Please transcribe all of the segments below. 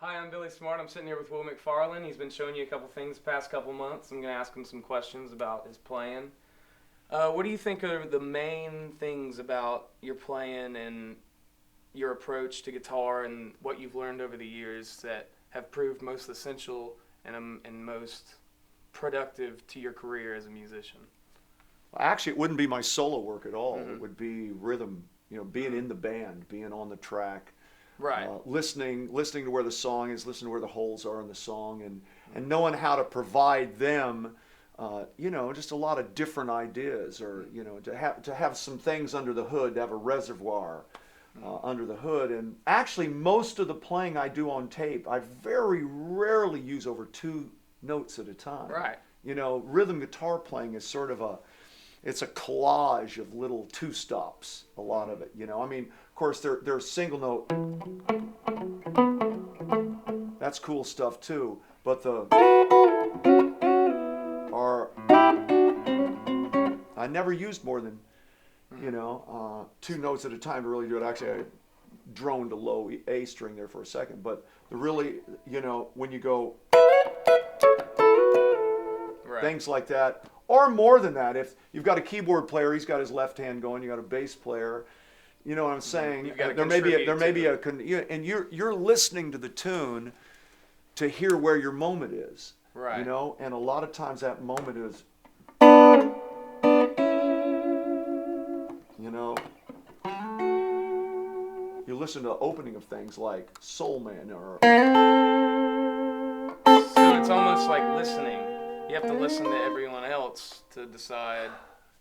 Hi, I'm Billy Smart. I'm sitting here with Will McFarlane. He's been showing you a couple things the past couple months. I'm going to ask him some questions about his playing. What do you think are the main things about your playing and your approach to guitar and what you've learned over the years that have proved most essential and most productive to your career as a musician? Actually, it wouldn't be my solo work at all. It would be rhythm, being in the band, being on the track. Right. Listening to where the song is, listening to where the holes are in the song, and knowing how to provide them, just a lot of different ideas, or to have some things under the hood, to have a reservoir under the hood. And actually, most of the playing I do on tape, I very rarely use over 2 notes at a time. Right. Rhythm guitar playing is sort of it's a collage of little 2-stops, a lot of it. Of course, there's single note. That's cool stuff too. But I never used more than, 2 notes at a time to really do it. Actually, I droned a low A string there for a second. But really, when you go, Right. things like that, or more than that. If you've got a keyboard player, he's got his left hand going. You got a bass player. You know what I'm saying? There may be and you're listening to the tune to hear where your moment is. Right. And a lot of times that moment is, you listen to the opening of things like Soul Man or. So it's almost like listening. You have to listen to everyone else to decide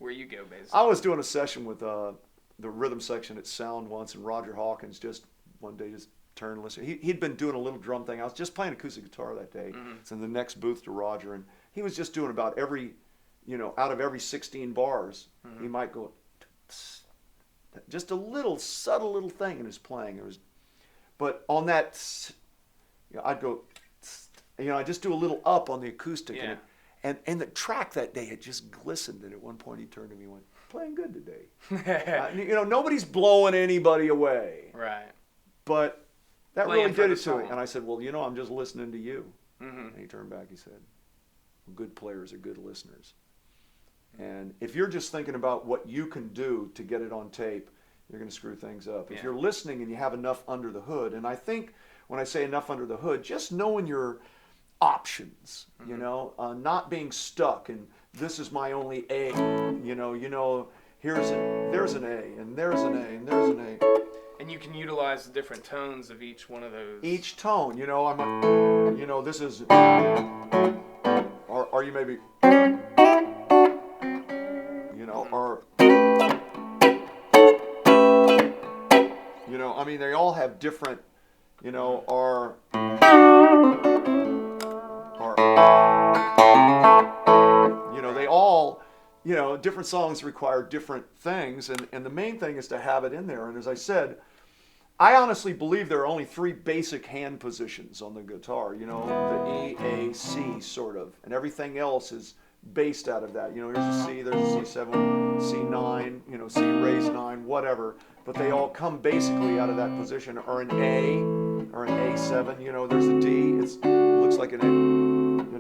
where you go, basically. I was doing a session with the rhythm section at Sound once, and Roger Hawkins just one day just turned and listened. He'd been doing a little drum thing. I was just playing acoustic guitar that day. It's in the next booth to Roger, and he was just doing about every, out of every 16 bars, he might go, just a little subtle little thing in his playing. But on that, I'd go, I just do a little up on the acoustic. Yeah. And the track that day had just glistened, and at one point he turned to me and went, "Playing good today." Nobody's blowing anybody away. Right. But that Playing really for did the it to me. song. And I said, "Well, I'm just listening to you." And he Mm-hmm. turned back, he said, "Good players are good listeners." And if you're just thinking about what you can do to get it on tape, you're going to screw things up. Yeah. If you're listening and you have enough under the hood, and I think when I say enough under the hood, just knowing your options, not being stuck and this is my only A, there's an A and there's an A and there's an A. And you can utilize the different tones of each one of those. Each tone, this is, or you maybe, or, they all have different, or they all, different songs require different things, and the main thing is to have it in there. And as I said, I honestly believe there are only 3 basic hand positions on the guitar, the E, A, C sort of, and everything else is based out of that. Here's a C, there's a C7, C9, C raised 9, whatever, but they all come basically out of that position, or an A, or an A7, there's a D, it looks like an A,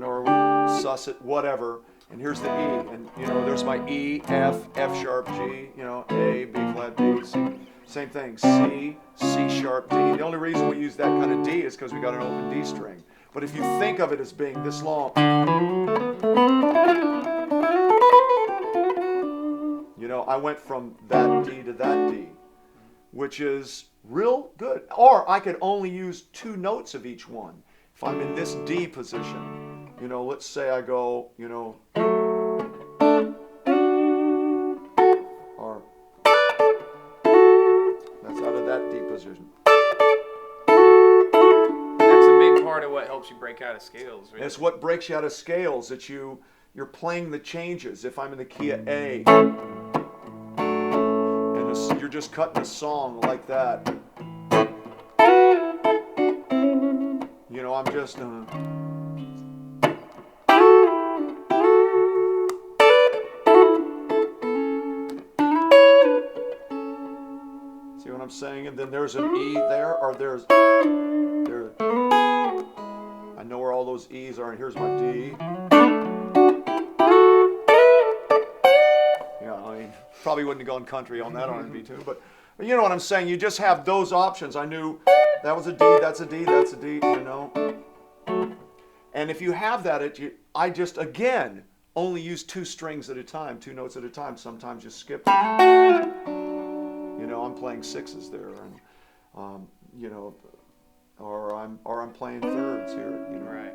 or susset, whatever, and here's the E, and there's my E, F, F sharp, G, A, B flat, D, C. Same thing, C, C sharp, D. The only reason we use that kind of D is because we got an open D string. But if you think of it as being this long, I went from that D to that D, which is real good. Or I could only use 2 notes of each one. If I'm in this D position, let's say I go, or that's out of that D position. That's a big part of what helps you break out of scales. Really. It's what breaks you out of scales, that you're playing the changes. If I'm in the key of A, and you're just cutting a song like that, I'm just see what I'm saying? And then there's an E there, or there's know where all those E's are, and here's my D. Yeah, I mean, probably wouldn't have gone country on that R&B tune, but you know what I'm saying. You just have those options. I knew that was a D, that's a D, that's a D, you know. And if you have that, I just, again, only use 2 strings at a time, 2 notes at a time. Sometimes you skip it. You know, I'm playing 6s there, and you know, or I'm playing 3rds here, you know. Right.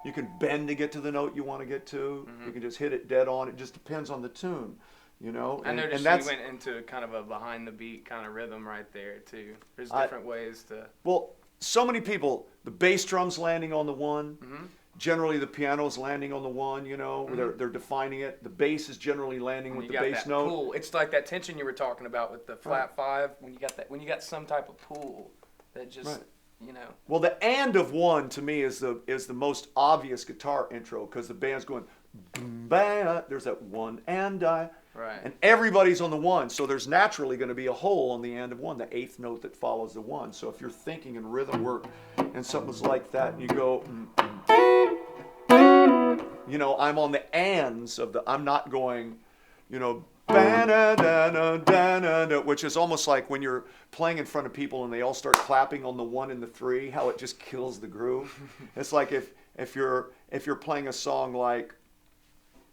You can bend to get to the note you want to get to. You can just hit it dead on. It just depends on the tune, you know. I noticed and you went into kind of a behind the beat kind of rhythm right there too. There's different ways to. Well, so many people, the bass drum's landing on the 1. Generally, the piano's landing on the 1. You know, they're defining it. The bass is generally landing with the bass note. Pull. It's like that tension you were talking about with the flat 5. When you got some type of pull that just. Right. You know. Well, the and of 1 to me is the most obvious guitar intro, because the band's going, there's that 1 and I, right, and everybody's on the 1, so there's naturally going to be a hole on the and of 1, the 8th note that follows the 1. So if you're thinking in rhythm work and something's like that, and you go, you know, I'm on the ands of the. I'm not going, you know. Which is almost like when you're playing in front of people and they all start clapping on the 1 and the 3, how it just kills the groove. It's like if you're playing a song like,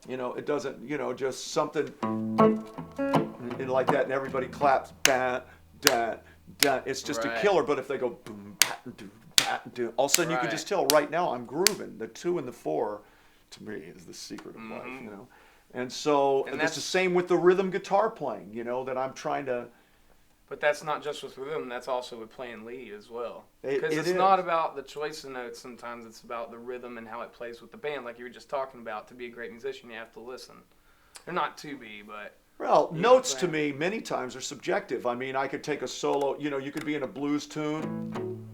you know, it doesn't, you know, just something and like that, and everybody claps, it's just a killer. But if they go boom, all of a sudden you can just tell right now I'm grooving. The 2 and the 4, to me, is the secret of life, you know. And so it's the same with the rhythm guitar playing, you know, that I'm trying to. But that's not just with rhythm, that's also with playing lead as well. Because it's not about the choice of notes sometimes, it's about the rhythm and how it plays with the band. Like you were just talking about, to be a great musician, you have to listen. Or not to be, but. Well, notes to me many times are subjective. I mean, I could take a solo, you know, you could be in a blues tune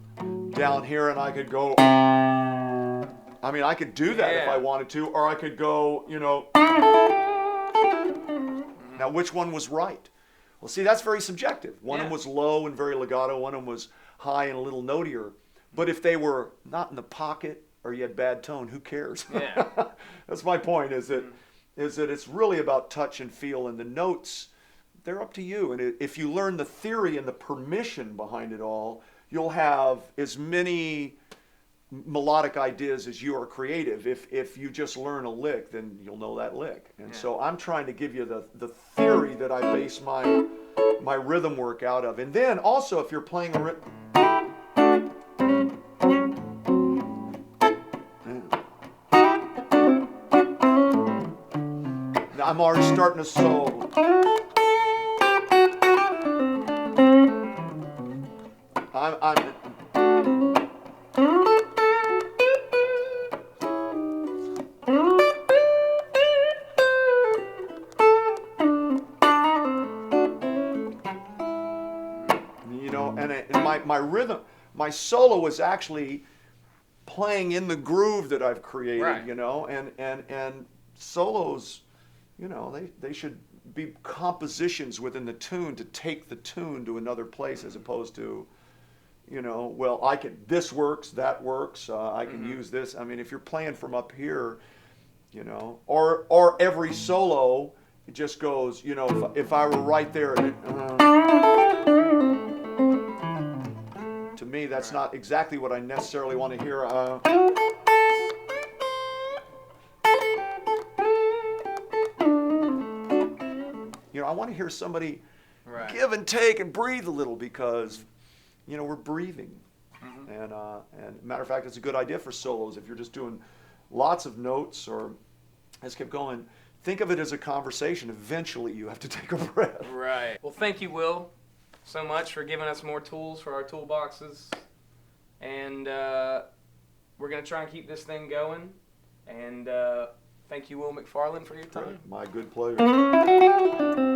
down here and I could go. I mean, I could do that if I wanted to, or I could go, you know. Now, which one was right? Well, see, that's very subjective. One of them was low and very legato. One of them was high and a little notier. But if they were not in the pocket or you had bad tone, who cares? Yeah. That's my point, is that it's really about touch and feel, and the notes, they're up to you. And if you learn the theory and the permission behind it all, you'll have as many melodic ideas as you are creative. If you just learn a lick, then you'll know that lick. And so I'm trying to give you the theory that I base my rhythm work out of. And then also, if you're playing a rhythm, now I'm already starting to solo. My rhythm, my solo is actually playing in the groove that I've created, you know, and solos, you know, they should be compositions within the tune to take the tune to another place, as opposed to, you know, well, this works, that works, I can use this. I mean, if you're playing from up here, you know, or every solo, it just goes, you know, if I were right there, to me, that's not exactly what I necessarily want to hear. You know, I want to hear somebody give and take and breathe a little, because, you know, we're breathing. And matter of fact, it's a good idea for solos. If you're just doing lots of notes, or let's keep going, think of it as a conversation. Eventually, you have to take a breath. Right. Well, thank you, Will, so much for giving us more tools for our toolboxes, and we're going to try and keep this thing going, and thank you, Will McFarlane, for your time. My good pleasure.